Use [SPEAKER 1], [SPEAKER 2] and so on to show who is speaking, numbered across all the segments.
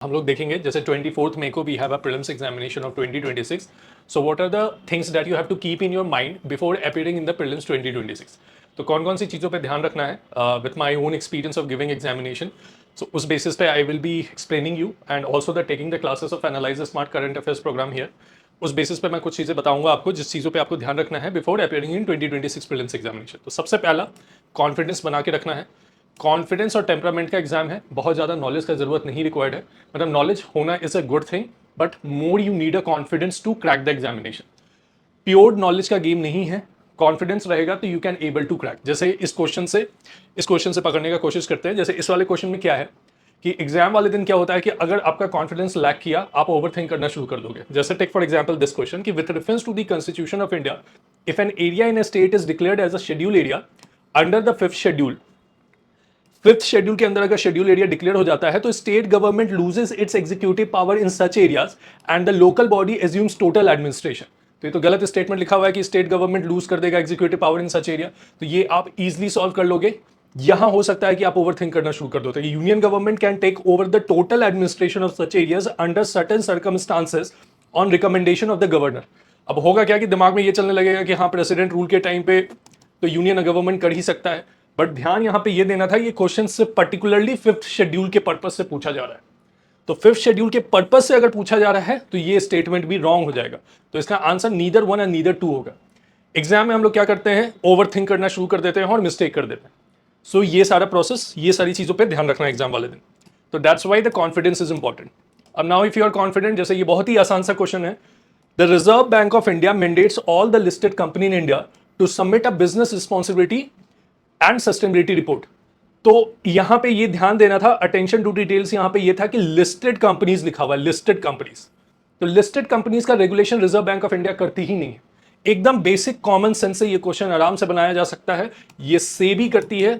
[SPEAKER 1] हम लोग देखेंगे जैसे 24th मई को we have a prelims examination of 2026. So what are the things that you have to keep in your mind before appearing in the prelims 2026. तो कौन कौन सी चीज़ों पे ध्यान रखना है with my own experience of giving examination. So उस basis पे I will be explaining you and also the taking the classes of analyse smart current affairs programme here. उस बेसिस पे मैं कुछ चीज़ें बताऊंगा आपको जिस चीज़ों पे आपको ध्यान रखना है बिफोर अपीयरिंग इन 2026 प्रीलिम्स एग्जामिनेशन. तो सबसे पहला कॉन्फिडेंस बना के रखना है. कॉन्फिडेंस और टेम्परामेंट का एग्जाम है, बहुत ज़्यादा नॉलेज का जरूरत नहीं रिक्वायर्ड है. मतलब नॉलेज होना is a good thing but more you need a confidence to crack the examination. Pure knowledge का गेम नहीं है. कॉन्फिडेंस रहेगा तो you can able to crack. जैसे इस क्वेश्चन से पकड़ने का कोशिश करते हैं. जैसे इस वाले क्वेश्चन में क्या है कि एग्जाम वाले दिन क्या होता है कि अगर आपका कॉन्फिडेंस लैक किया आप ओवर थिंक करना शुरू कर दोगे. जैसे take for example this question कि with reference to the constitution of India if an area in a state is declared as a schedule area under the fifth schedule के अंदर अगर शेड्यूल एरिया डिक्लेयर हो जाता है तो state government loses it's executive power in such areas and the local body assumes total administration. तो ये तो गलत स्टेटमेंट लिखा हुआ है कि स्टेट गवर्नमेंट लूज कर देगा executive power in such area. तो ये आप इजीली सॉल्व कर लोगे. यहां हो सकता है कि आप ओवरथिंक करना शुरू कर दो. तो union government can take over the total administration of such areas under certain circumstances on recommendation of the governor. अब होगा क्या कि दिमाग में ये चलने लगेगा कि हाँ प्रेसिडेंट रूल के टाइम पे तो यूनियन गवर्नमेंट कर ही सकता है. बट ध्यान यहां पे ये देना था ये क्वेश्चन से पर्टिकुलरली फिफ्थ शेड्यूल के पर्पस से पूछा जा रहा है. तो फिफ्थ शेड्यूल के पर्पस से अगर पूछा जा रहा है तो ये स्टेटमेंट भी रॉन्ग हो जाएगा. तो इसका answer neither one and neither two होगा. एग्जाम में हम लोग क्या करते हैं ओवर थिंक करना शुरू कर देते हैं और मिस्टेक कर देते हैं. सो ये सारा प्रोसेस ये सारी चीजों पर ध्यान रखना एग्जाम वाले दिन. तो that's why the confidence is important. अब now if you are confident, जैसे ये बहुत ही आसान सा क्वेश्चन है. The Reserve Bank of India mandates all the listed company in India to submit a business responsibility and sustainability report. तो यहां पे ये ध्यान देना था, अटेंशन टू डिटेल्स यहां पे ये था कि लिस्टेड कंपनीज लिखा हुआ है, लिस्टेड कंपनीज. तो लिस्टेड कंपनीज का regulation reserve Bank of India करती ही नहीं है. एकदम बेसिक कॉमन सेंस से ये क्वेश्चन आराम से बनाया जा सकता है. ये सेबी करती है.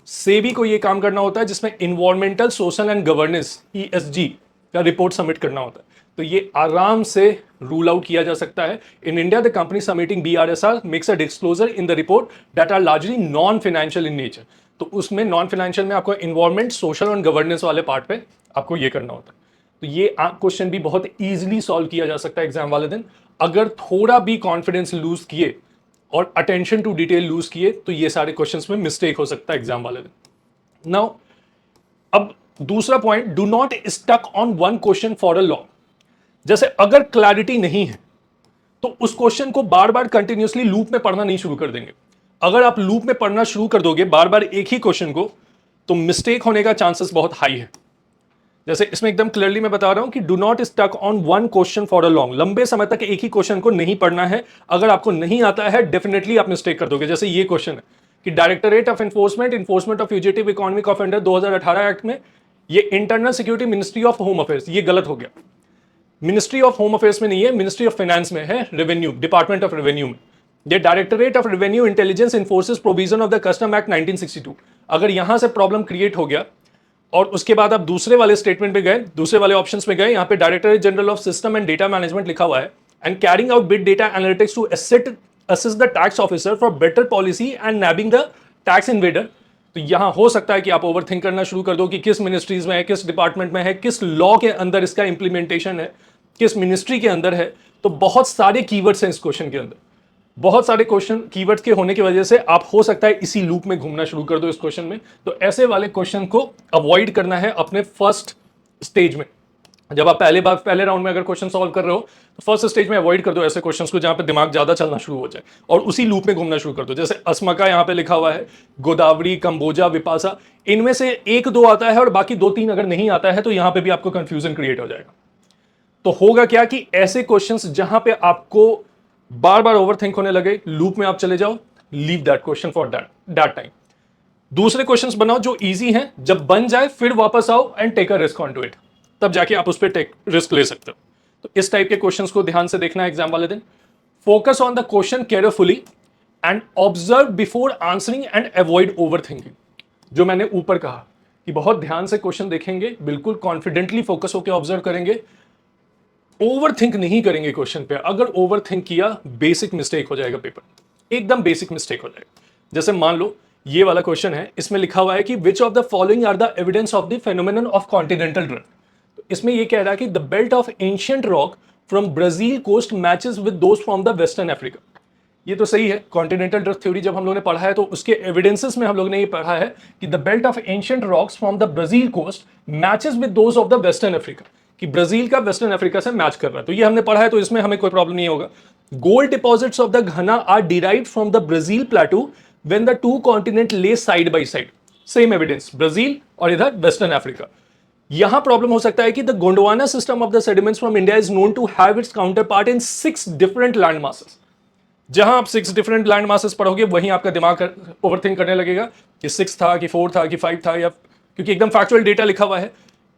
[SPEAKER 1] सेबी को ये काम करना होता है जिसमें environmental social and governance ESG का रिपोर्ट सबमिट करना होता है. तो ये आराम से रूल आउट किया जा सकता है. In India the company submitting BRSR makes a disclosure in the report that are largely non financial in nature. तो उसमें नॉन फाइनेंशियल में आपको इन्वायरमेंट सोशल और गवर्नेंस वाले पार्ट पे आपको ये करना होता है. तो ये क्वेश्चन भी बहुत ईजिली सॉल्व किया जा सकता है एग्जाम वाले दिन. अगर थोड़ा भी कॉन्फिडेंस लूज किए और अटेंशन टू डिटेल लूज किए तो ये सारे क्वेश्चंस में मिस्टेक हो सकता है एग्जाम वाले दिन. नाउ अब दूसरा point, do not stuck on one question for a long. जैसे अगर क्लैरिटी नहीं है तो उस क्वेश्चन को बार बार कंटिन्यूअसली लूप में पढ़ना नहीं शुरू कर देंगे. अगर आप लूप में पढ़ना शुरू कर दोगे बार बार एक ही क्वेश्चन को तो मिस्टेक होने का चांसेस बहुत हाई है. जैसे इसमें एकदम क्लियरली मैं बता रहा हूं कि do not stuck on one question for a long. लंबे समय तक एक ही क्वेश्चन को नहीं पढ़ना है. अगर आपको नहीं आता है डेफिनेटली आप मिस्टेक कर दोगे. जैसे ये क्वेश्चन है कि directorate of enforcement of fugitive economic offender 2018 act में ये internal security ministry of home affairs, ये गलत हो गया. मिनिस्ट्री ऑफ होम अफेयर्स में नहीं है, मिनिस्ट्री ऑफ फाइनेंस में है, रेवेन्यू डिपार्टमेंट ऑफ रेवेन्यू में. ये directorate of revenue intelligence enforces provision of the custom act 1962. अगर यहां से प्रॉब्लम क्रिएट हो गया और उसके बाद आप दूसरे वाले स्टेटमेंट पे गए, दूसरे वाले ऑप्शंस में गए, यहां पे directorate general of system and data management लिखा हुआ है and carrying out big data analytics to assist the tax officer for better policy and nabbing the tax evader. तो यहां हो सकता है कि आप ओवर थिंक करना शुरू कर दो कि किस मिनिस्ट्रीज में है, किस डिपार्टमेंट में है, किस लॉ के अंदर इसका इंप्लीमेंटेशन है, किस मिनिस्ट्री के अंदर है. तो बहुत सारे कीवर्ड्स हैं इस क्वेश्चन के अंदर. बहुत सारे क्वेश्चन कीवर्ड्स के होने की वजह से आप हो सकता है इसी लूप में घूमना शुरू कर दो इस क्वेश्चन में. तो ऐसे वाले क्वेश्चन को अवॉइड करना है अपने फर्स्ट स्टेज में. जब आप पहले राउंड में अगर क्वेश्चन सॉल्व कर रहे हो तो फर्स्ट स्टेज में अवॉइड कर दो ऐसे क्वेश्चंस को जहां पे दिमाग ज्यादा चलना शुरू हो जाए और उसी लूप में घूमना शुरू कर दो. जैसे अस्मका यहां पे लिखा हुआ है, गोदावरी, कंबोजा, विपासा, इनमें से एक दो आता है और बाकी दो तीन अगर नहीं आता है तो यहां पे भी आपको कंफ्यूजन क्रिएट हो जाएगा. तो होगा क्या कि ऐसे क्वेश्चंस जहां पे आपको बार बार ओवरथिंक होने लगे, लूप में आप चले जाओ, leave that question for that time. दूसरे क्वेश्चंस बनाओ जो इजी हैं, जब बन जाए फिर वापस आओ and take a risk on to it. तब जाके आप उस पर रिस्क ले सकते हो. तो इस टाइप के क्वेश्चंस को ध्यान से देखना है एग्जाम वाले दिन. Focus on the question carefully and observe before answering and avoid overthinking. जो मैंने ऊपर कहा कि बहुत ध्यान से क्वेश्चन देखेंगे, बिल्कुल कॉन्फिडेंटली फोकस होकर ऑब्जर्व करेंगे, ओवर थिंक नहीं करेंगे क्वेश्चन पे. अगर ओवर थिंक किया बेसिक मिस्टेक हो जाएगा, पेपर एकदम बेसिक मिस्टेक हो जाएगा. जैसे मान लो ये वाला क्वेश्चन है, इसमें लिखा हुआ है कि which of the following are the evidence of the phenomenon of continental drift. इसमें ये कह रहा है कि the belt of ancient rock from Brazil coast matches with those from the western Africa. ये तो सही है, कॉन्टिनेंटल ड्रिफ्ट थ्योरी जब हम लोगों ने पढ़ा है तो उसके एविडेंसेस में हम लोग ने ये पढ़ा है कि the belt of ancient rocks from the Brazil coast matches with those of the western Africa, कि ब्राजील का वेस्टर्न अफ्रीका से मैच कर रहा है। तो ये हमने पढ़ा है, तो इसमें हमें कोई प्रॉब्लम नहीं होगा। Gold deposits of the Ghana are derived from the Brazil plateau when the two continent lay side by side. Same evidence, Brazil और इधर वेस्टर्न अफ्रीका। यहां प्रॉब्लम हो सकता है कि the Gondwana system of the sediments from India is known to have its counter part in 6 different land masses. जहां आप 6 different land masses पढ़ोगे वहीं आपका दिमाग ओवरथिंक करने लगेगा कि 6 था कि 4 था कि 5 था, या क्योंकि एकदम फैक्चुअल डेटा लिखा हुआ है।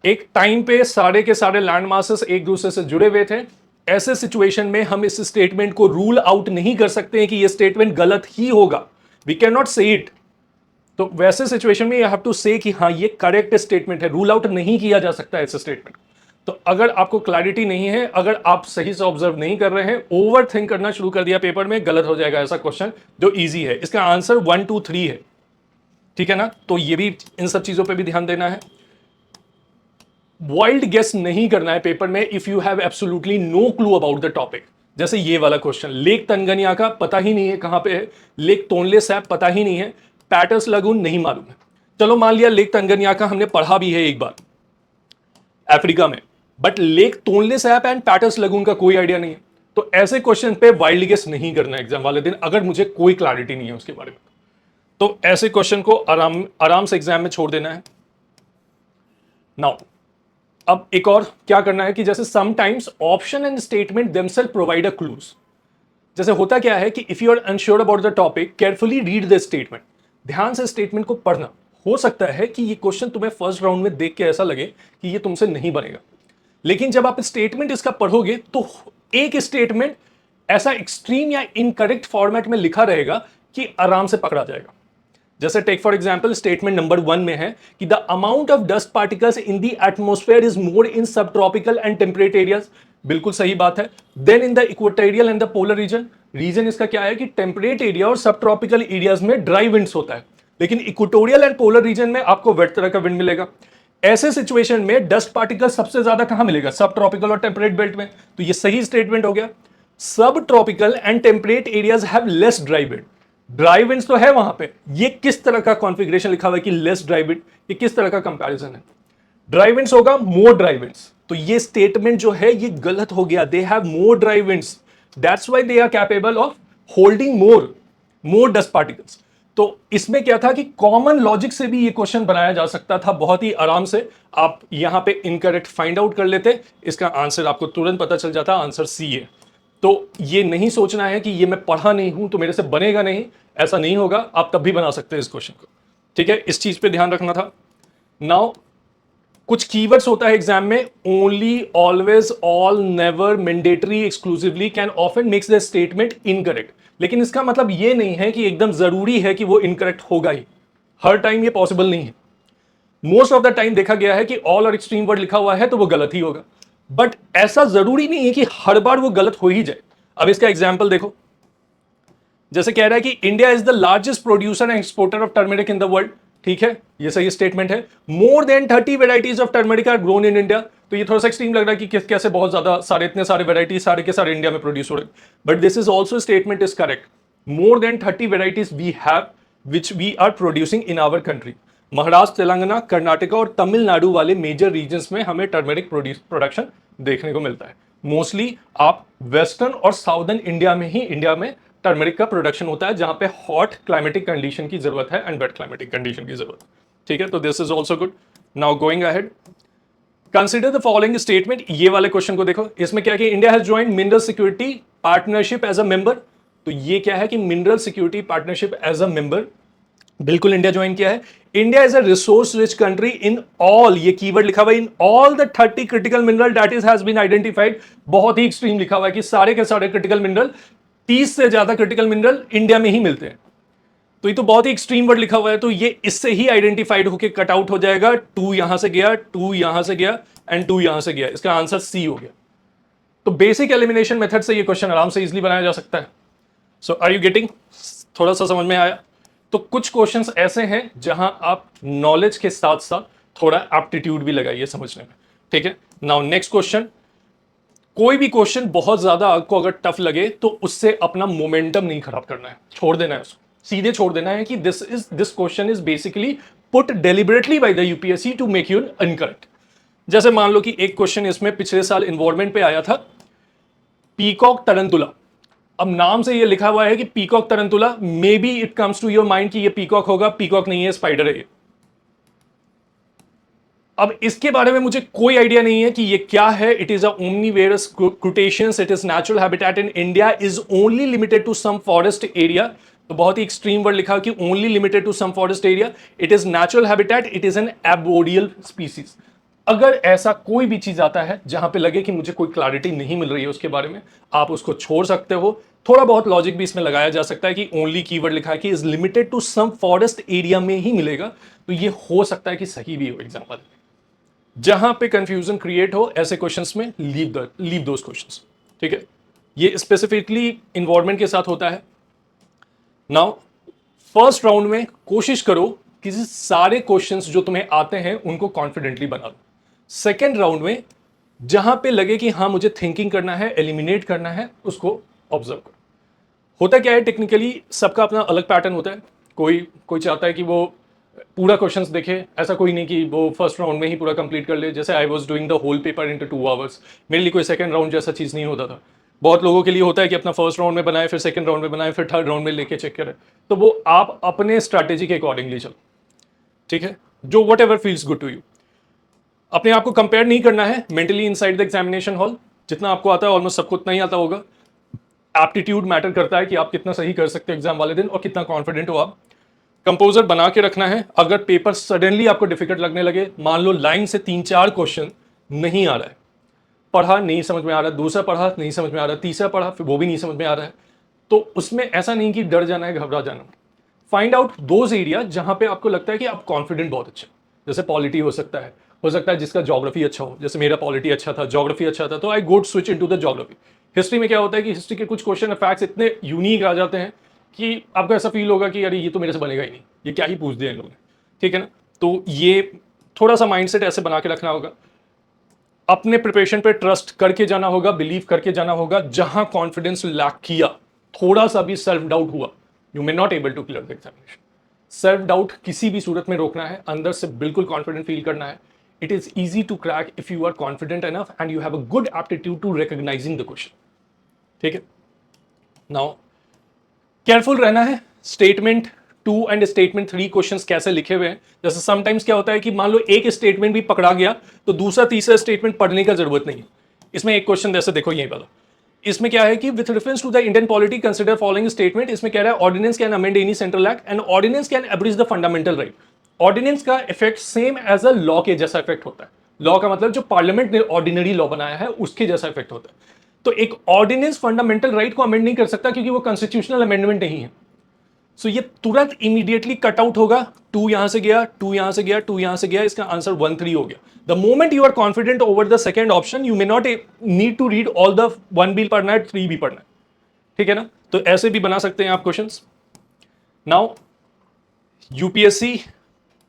[SPEAKER 1] एक टाइम पे सारे के सारे लैंड मासेस एक दूसरे से जुड़े हुए थे। ऐसे सिचुएशन में हम इस स्टेटमेंट को रूल आउट नहीं कर सकते हैं कि ये स्टेटमेंट गलत ही होगा। वी कैन नॉट से इट। तो वैसे सिचुएशन में यू हैव टू से कि हाँ ये करेक्ट स्टेटमेंट है, रूल आउट नहीं किया जा सकता ऐसे स्टेटमेंट। तो अगर आपको क्लैरिटी नहीं है, अगर आप सही से ऑब्जर्व नहीं कर रहे हैं, ओवर थिंक करना शुरू कर दिया पेपर में, गलत हो जाएगा ऐसा क्वेश्चन जो इजी है। इसका आंसर 1 2 3 है, ठीक है ना। तो ये भी, इन सब चीजों पे भी ध्यान देना है। वाइल्ड गेस नहीं करना है पेपर में if you have absolutely no clue about the topic. जैसे ये वाला क्वेश्चन, लेक तंगनिया का पता ही नहीं है कहां पे है, लेक तोनले सैप पता ही नहीं है, पैटर्स लगून नहीं मालूम है। चलो मान लिया लेक तंगनिया का हमने पढ़ा भी है एक बार अफ्रीका में, but lake Tonle Sap and Patters lagoon का कोई आइडिया नहीं है। तो ऐसे क्वेश्चन पे वाइल्ड गेस नहीं करना एग्जाम वाले दिन, अगर मुझे कोई क्लैरिटी नहीं है उसके बारे में। तो ऐसे क्वेश्चन को आराम से एग्जाम में छोड़ देना है। नाउ अब एक और क्या करना है कि जैसे sometimes option and statement themselves provide a clues. जैसे होता क्या है कि if you are unsure about the topic, carefully read the statement. ध्यान से स्टेटमेंट को पढ़ना। हो सकता है कि ये क्वेश्चन तुम्हें फर्स्ट राउंड में देख के ऐसा लगे कि ये तुमसे नहीं बनेगा, लेकिन जब आप स्टेटमेंट इसका पढ़ोगे तो एक स्टेटमेंट ऐसा एक्सट्रीम या इनकरेक्ट फॉर्मेट में लिखा रहेगा कि आराम से पकड़ा जाएगा। जैसे take for example statement number 1 में है कि the amount of dust particles in the atmosphere is more in subtropical and temperate areas. बिल्कुल सही बात है। Then in the equatorial and the polar region. Reason इसका क्या है कि टेम्परेट एरिया और सब ट्रॉपिकल एरियाज में ड्राई विंड्स होता है, लेकिन इक्वेटोरियल एंड पोलर रीजन में आपको वेट तरह का विंड मिलेगा। ऐसे सिचुएशन में डस्ट पार्टिकल सबसे ज्यादा कहां मिलेगा? सब ट्रॉपिकल और टेम्परेट बेल्ट में। तो ये सही स्टेटमेंट हो गया। सब tropical and temperate areas have less dry wind. Dry winds तो है वहां पे। ये किस तरह का कॉन्फ़िगरेशन लिखा हुआ है कि लेस ड्राई विंड? ये किस तरह का कंपैरिजन है? ड्राई विंड्स होगा मोर ड्राई विंड्स। तो ये स्टेटमेंट जो है ये गलत हो गया। They have more dry winds, that's why they are capable of holding more dust particles. तो इसमें क्या था कि कॉमन लॉजिक से भी ये क्वेश्चन बनाया जा सकता था बहुत ही आराम से। आप यहां पे इनकरेक्ट फाइंड आउट कर लेते, इसका आंसर आपको तुरंत पता चल जाता, आंसर सी है। तो ये नहीं सोचना है कि ये मैं पढ़ा नहीं हूं तो मेरे से बनेगा नहीं, ऐसा नहीं होगा। आप तब भी बना सकते हैं इस क्वेश्चन को, ठीक है। इस चीज पे ध्यान रखना था। नाउ कुछ कीवर्ड्स होता है एग्जाम में, only, always, all, never, mandatory, exclusively, can often makes the statement incorrect. लेकिन इसका मतलब ये नहीं है कि एकदम जरूरी है कि वो इनकरेक्ट होगा ही। हर टाइम ये पॉसिबल नहीं है। मोस्ट ऑफ द टाइम देखा गया है कि ऑल और एक्सट्रीम वर्ड लिखा हुआ है तो वो गलत ही होगा, बट ऐसा जरूरी नहीं है कि हर बार वो गलत हो ही जाए। अब इसका एग्जाम्पल देखो, जैसे कह रहा है कि India is the largest producer and exporter of turmeric in the world. ठीक है, ये सही स्टेटमेंट है। More than 30 varieties of turmeric are grown in India. तो ये थोड़ा सा एक्सट्रीम लग रहा है कि कैसे बहुत ज्यादा सारे, इतने सारे वेराइटीज सारे के सारे इंडिया में प्रोड्यूस हो रहे हैं, but this is also statement is correct. More than 30 varieties we have which we are producing in our country. Maharashtra, Telangana, Karnataka और तमिलनाडु वाले मेजर रीजन्स में हमें टर्मेरिक प्रोडक्शन देखने को मिलता है। मोस्टली आप वेस्टर्न और साउदर्न इंडिया में ही इंडिया में टर्मेरिक का प्रोडक्शन होता है, जहां पे हॉट क्लाइमेटिक कंडीशन की जरूरत है एंड वेट क्लाइमेटिक कंडीशन की जरूरत है। ठीक है, तो this is also good. Now going ahead, consider the following statement. ये वाले क्वेश्चन को देखो, इसमें क्या कि India has joined mineral security partnership as a member. तो ये क्या है कि mineral security partnership as a member बिल्कुल इंडिया ज्वाइन किया है। India is a resource rich country in all, ये कीवर्ड लिखा हुआ है, in all the 30 critical mineral that is has been identified. बहुत ही एक्सट्रीम लिखा हुआ है कि सारे के सारे क्रिटिकल मिनरल, 30 से ज्यादा क्रिटिकल मिनरल इंडिया में ही मिलते हैं। तो ये तो बहुत ही एक्सट्रीम वर्ड लिखा हुआ है, तो ये इससे ही आइडेंटिफाइड होकर कट आउट हो जाएगा। 2 यहां से गया, 2 यहां से गया एंड 2 यहां से गया। इसका आंसर सी हो गया। तो बेसिक एलिमिनेशन मेथड से ये क्वेश्चन आराम से इजीली बनाया जा सकता है। सो आर यू गेटिंग? थोड़ा सा समझ में आया? तो कुछ क्वेश्चंस ऐसे हैं जहां आप नॉलेज के साथ साथ थोड़ा एप्टीट्यूड भी लगाइए समझने में। ठीक है, नाउ नेक्स्ट क्वेश्चन, कोई भी क्वेश्चन बहुत ज्यादा आपको अगर टफ लगे तो उससे अपना मोमेंटम नहीं खराब करना है, छोड़ देना है उसको, सीधे छोड़ देना है कि this question is basically put deliberately by the UPSC to make you incorrect. जैसे मान लो कि एक क्वेश्चन इसमें पिछले साल इन्वॉल्वमेंट पे आया था, पीकॉक तरंतुला। अब नाम से ये लिखा हुआ है कि peacock tarantula, maybe it comes to your mind कि ये पीकॉक होगा, पीकॉक नहीं है, स्पाइडर है ये। अब इसके बारे में मुझे कोई आइडिया नहीं है कि ये क्या है। It is omnivorous crustaceans, it is natural habitat in India, is only limited to some forest area. तो बहुत ही एक्सट्रीम वर्ड लिखा कि only limited to some forest area, it is natural habitat, it is an arboreal species. अगर ऐसा कोई भी चीज आता है जहां पे लगे कि मुझे कोई क्लैरिटी नहीं मिल रही है उसके बारे में, आप उसको छोड़ सकते हो। थोड़ा बहुत लॉजिक भी इसमें लगाया जा सकता है कि ओनली कीवर्ड लिखा है कि is limited to some forest area में ही मिलेगा, तो ये हो सकता है कि सही भी हो एग्जाम्पल। जहां पे कंफ्यूजन क्रिएट हो ऐसे क्वेश्चंस में लीव दोस क्वेश्चंस, ठीक है। ये स्पेसिफिकली इन्वॉल्वमेंट के साथ होता है। नाउ फर्स्ट राउंड में कोशिश करो कि सारे क्वेश्चंस जो तुम्हें आते हैं उनको कॉन्फिडेंटली बना लो। सेकेंड राउंड में जहां पे लगे कि हाँ मुझे थिंकिंग करना है, एलिमिनेट करना है, उसको ऑब्जर्व करो। होता क्या है, टेक्निकली सबका अपना अलग पैटर्न होता है। कोई कोई चाहता है कि वो पूरा क्वेश्चंस देखे, ऐसा कोई नहीं कि वो फर्स्ट राउंड में ही पूरा कंप्लीट कर ले। जैसे I was doing the whole paper into 2 hours, मेरे लिए कोई सेकंड राउंड जैसा चीज़ नहीं होता था। बहुत लोगों के लिए होता है कि अपना फर्स्ट राउंड में बनाए, फिर सेकंड राउंड में बनाए, फिर थर्ड राउंड में लेके चेक करें। तो वो आप अपने स्ट्रैटेजी के अकॉर्डिंगली चलो, ठीक है, जो whatever feels good to you. अपने आप को कंपेयर नहीं करना है mentally inside the examination hall. जितना आपको आता है ऑलमोस्ट सबको उतना ही आता होगा। एप्टीट्यूड मैटर करता है कि आप कितना सही कर सकते हो एग्जाम वाले दिन और कितना कॉन्फिडेंट हो आप। कंपोजर बना के रखना है। अगर पेपर सडनली आपको डिफिकल्ट लगने लगे, मान लो लाइन से 3-4 क्वेश्चन नहीं आ रहा है, पढ़ा नहीं समझ में आ रहा है, दूसरा पढ़ा नहीं समझ में आ रहा है, तीसरा पढ़ा फिर वो भी नहीं समझ में आ रहा है, तो उसमें ऐसा नहीं कि डर जाना है, घबरा जाना। फाइंड आउट दोज एरिया जहां पे आपको लगता है कि आप कॉन्फिडेंट बहुत अच्छा। जैसे पॉलिटी हो सकता है जिसका ज्योग्राफी अच्छा हो। जैसे मेरा पॉलिटी अच्छा था, ज्योग्राफी अच्छा था, तो I could switch into the geography. History में क्या होता है कि हिस्ट्री के कुछ क्वेश्चन फैक्ट्स इतने यूनिक आ जाते हैं कि आपको ऐसा फील होगा कि अरे ये तो मेरे से बनेगा ही नहीं, ये क्या ही पूछ दिया इन लोगों ने, ठीक है ना। तो ये थोड़ा सा माइंडसेट ऐसे बना के रखना होगा। अपने प्रिपरेशन पे ट्रस्ट करके जाना होगा, बिलीव करके जाना होगा। जहां कॉन्फिडेंस लैक किया, थोड़ा सा भी सेल्फ डाउट हुआ, you may not able to clear the examination. Self doubt किसी भी सूरत में रोकना है, अंदर से बिल्कुल कॉन्फिडेंट फील करना है। It is easy to crack if you are confident enough and you have a good aptitude to recognizing the question, ठीक है। नाउ केयरफुल रहना है। स्टेटमेंट 2 एंड स्टेटमेंट 3 क्वेश्चंस कैसे लिखे हुए हैं। जैसे समटाइम्स क्या होता है कि मान लो एक स्टेटमेंट भी पकड़ा गया तो दूसरा तीसरा स्टेटमेंट पढ़ने का जरूरत नहीं है। इसमें एक क्वेश्चन जैसे देखो यही वाला, इसमें क्या है कि with reference to the Indian polity consider following statement. इसमें कह रहा है ordinance can amend any central act and ordinance can abridge the fundamental right. Ordinance का effect same as a law के जैसा इफेक्ट होता है। लॉ का मतलब जो पार्लियामेंट ने ऑर्डिनरी लॉ बनाया है उसके जैसा इफेक्ट होता है। तो एक ऑर्डिनेंस फंडामेंटल राइट को अमेंड नहीं कर सकता क्योंकि वो कॉन्स्टिट्यूशनल अमेंडमेंट नहीं है। सो ये तुरंत इमीडिएटली कट आउट होगा। 2 यहां से गया, 2 यहां से गया, 2 यहां से गया, इसका आंसर 1-3 हो गया। The moment you are confident over the second option, you may not need to read all the 1 भी पढ़ना है, 3 भी पढ़ना है, ठीक है ना। तो ऐसे भी बना सकते हैं आप questions. Now UPSC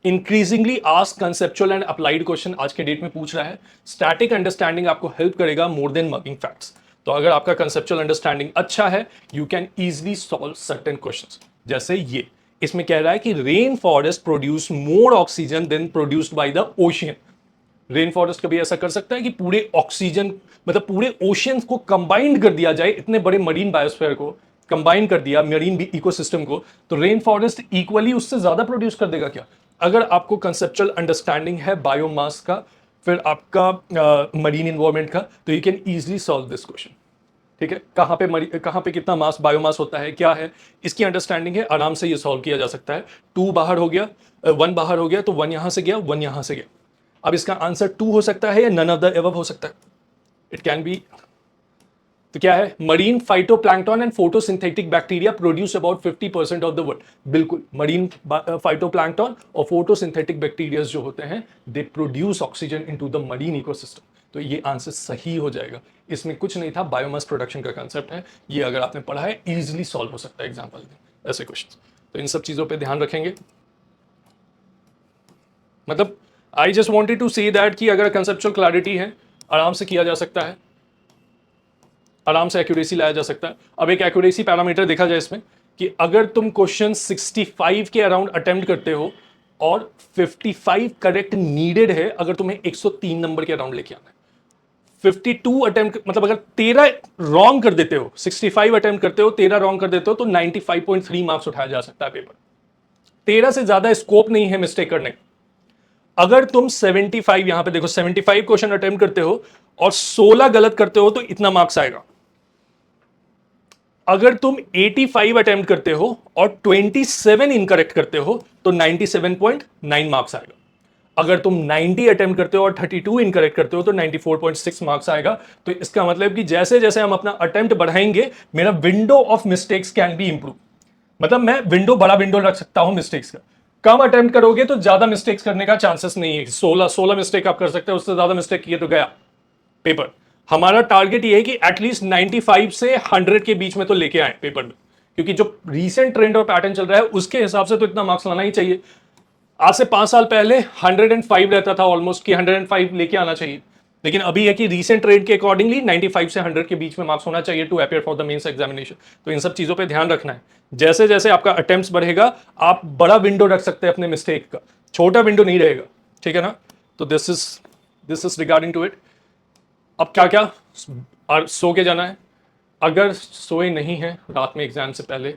[SPEAKER 1] increasingly ask conceptual and applied question आज के डेट में पूछ रहा है। स्टैटिक अंडरस्टैंडिंग आपको हेल्प करेगा मोर देन मर्किंग फैक्ट्स। तो अगर आपका कंसेप्चुअल अंडरस्टैंडिंग अच्छा है, you can easily solve certain questions. जैसे ये इसमें कह रहा है कि rain forest produce more oxygen than produced by the ocean. Rain forest कभी ऐसा कर सकता है कि पूरे ऑक्सीजन मतलब पूरे ओशियन को कंबाइंड कर दिया जाए, इतने बड़े मरीन बायोस्फीयर को कंबाइन कर दिया, मरीन इकोसिस्टम को, तो रेन फॉरेस्ट इक्वली उससे ज्यादा प्रोड्यूस कर देगा क्या? अगर आपको कंसेप्चुअल अंडरस्टैंडिंग है बायोमास का, फिर आपका मरीन इन्वायरमेंट का, तो you can easily solve this question, ठीक है। कहाँ पे कितना मास बायोमास होता है, क्या है, इसकी अंडरस्टैंडिंग है, आराम से ये सॉल्व किया जा सकता है। 2 बाहर हो गया, 1 बाहर हो गया, तो 1 यहां से गया, 1 यहां से गया। अब इसका आंसर 2 हो सकता है या नन ऑफ द एबव हो सकता है, इट कैन बी। तो क्या है, marine phytoplankton and photosynthetic bacteria produce about 50% of the world. बिल्कुल, मरीन फाइटोप्लैंक्टन और फोटोसिंथेटिक बैक्टीरिया जो होते हैं, they produce oxygen into the marine ecosystem. तो ये आंसर सही हो जाएगा। इसमें कुछ नहीं था, बायोमास प्रोडक्शन का कंसेप्ट है। ये अगर आपने पढ़ा है इजीली सॉल्व हो सकता है एग्जाम्पल में ऐसे क्वेश्चन। तो इन सब चीजों पे ध्यान रखेंगे। मतलब I just wanted to say that कि अगर कंसेप्चुअल क्लैरिटी है आराम से किया जा सकता है, आराम से एक्यूरेसी लाया जा सकता है। अब एक एक्यूरेसी पैरामीटर देखा जाए इसमें कि अगर तुम क्वेश्चन 65 के अराउंड अटेम्प्ट करते हो और 55 करेक्ट नीडेड है अगर तुम्हें 103 नंबर के अराउंड लेके आना है। 52 अटेम्प्ट मतलब अगर 13 रॉन्ग कर देते हो, 65 अटेम्प्ट करते हो 13 रॉन्ग कर देते हो तो 95.3 मार्क्स उठाया जा सकता है पेपर। 13 से ज्यादा स्कोप नहीं है मिस्टेक करने का। अगर तुम 75 यहां पे देखो 75 क्वेश्चन अटेम्प्ट करते हो और 16 गलत करते हो तो इतना मार्क्स आएगा। अगर तुम 85 अटेम्प्ट करते हो और 27 इनकरेक्ट करते हो तो 97.9 मार्क्स आएगा। अगर तुम 90 अटेम्प्ट करते हो और 32 इनकरेक्ट करते हो तो 94.6 मार्क्स आएगा। तो इसका मतलब कि जैसे जैसे हम अपना अटेम्प्ट बढ़ाएंगे मेरा window of mistakes can be improve. मतलब मैं बड़ा विंडो रख सकता हूं मिस्टेक्स का। कम अटेम्प्ट करोगे तो ज्यादा मिस्टेक्स करने का चांसेस नहीं है। 16 मिस्टेक आप कर सकते हो, उससे ज्यादा मिस्टेक किए तो गया पेपर। हमारा टारगेट ये है कि एटलीस्ट 95 से 100 के बीच में तो लेके आए पेपर में, क्योंकि जो रीसेंट ट्रेंड और पैटर्न चल रहा है उसके हिसाब से तो इतना मार्क्स लाना ही चाहिए। आज से 5 साल पहले 105 रहता था ऑलमोस्ट कि 105 लेके आना चाहिए, लेकिन अभी है कि रीसेंट ट्रेंड के अकॉर्डिंगली 95 से 100 के बीच में मार्क्स होना चाहिए to appear for the mains examination. तो इन सब चीजों पे ध्यान रखना है। जैसे जैसे आपका अटेम्प्ट्स बढ़ेगा आप बड़ा विंडो रख सकते हैं अपने मिस्टेक का, छोटा विंडो नहीं रहेगा, ठीक है ना। तो this is regarding to it. अब क्या क्या सो के जाना है। अगर सोए नहीं है रात में एग्जाम से पहले,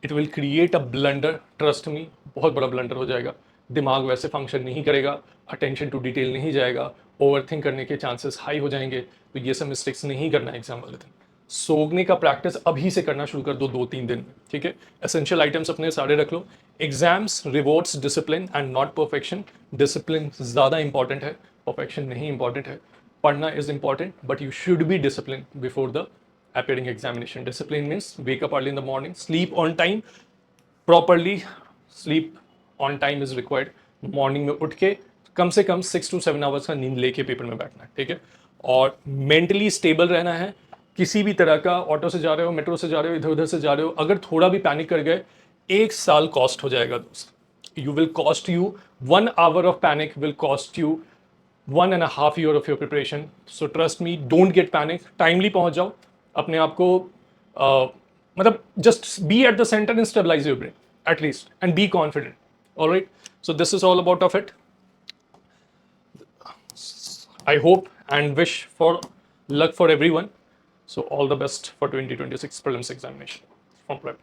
[SPEAKER 1] it will create a blunder, trust me, बहुत बड़ा ब्लंडर हो जाएगा। दिमाग वैसे फंक्शन नहीं करेगा, अटेंशन टू डिटेल नहीं जाएगा, ओवरथिंक करने के चांसेस हाई हो जाएंगे। तो ये सब मिस्टेक्स नहीं करना है एग्जाम वाले दिन। सोने का प्रैक्टिस अभी से करना शुरू कर दो 2-3 दिन में, ठीक है। एसेंशियल आइटम्स अपने सारे रख लो। Exams rewards discipline and not perfection. Discipline ज़्यादा इंपॉर्टेंट है, परफेक्शन नहीं इंपॉर्टेंट है। पढ़ना is important but you should be discipline before the appearing examination. Discipline means wake up early in the morning, sleep on time, properly sleep on time is required. Morning में उठ के कम से कम 6 to 7 hours का नींद लेके paper में बैठना है, ठीक है। और मेंटली स्टेबल रहना है। किसी भी तरह का ऑटो से जा रहे हो, मेट्रो से जा रहे हो, इधर उधर से जा रहे हो, अगर थोड़ा भी पैनिक कर गए 1 साल कॉस्ट हो जाएगा दोस्त। You will cost you 1 hour of panic will cost you 1.5 year of your preparation. So trust me, don't get panic. Timely पहुंच जाओ, अपने आप को मतलब just be at the center and stabilize your brain at least and be confident. All right. So this is all about of it. I hope and wish for luck for everyone. So all the best for 2026 prelims examination from Prep.